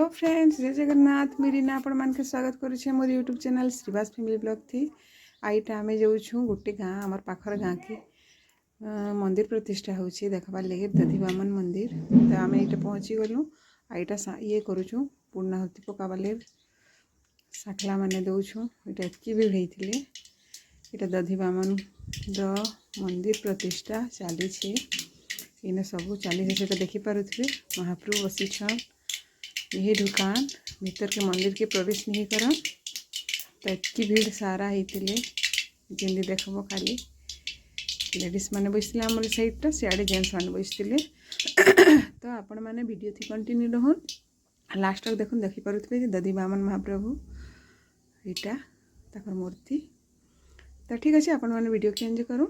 Hello friends, जय जगन्नाथ। मेरी ना आपण मान के स्वागत करुचे मोर YouTube channel Shrivas family blog थी। आईटा आम जाऊँ गोटे गाँ आमर पाखर गाँ की मंदिर प्रतिष्ठा होची देखबार लगे दधी बामन मंदिर। तो आम ये पहुँची गलु। आईटा ये करुचु पूर्णाहुति पकाबार लगे साखला मैंने दौछुँ। ये एतकी भी होते ये दधी बामन मंदिर प्रतिष्ठा चली इन सब चली से देखिपे महाप्रभु बसी छन। यही दुकान भीतर के मंदिर के प्रवेश नहीं कर तो इतनी भीड़ सारा होते जमी देखब खाली लेडीज मैंने बसते आम सैडटा सियाड़े जेन्स मैंने बसते। तो आपण मैंने वीडियो थी कंटिन्यू रहन लास्ट तक देखुन देखिपे दधी बामन महाप्रभु यहाँ तक मूर्ति। तो ठीक अच्छे आपण मैंने वीडियो के एंजॉय करूँ।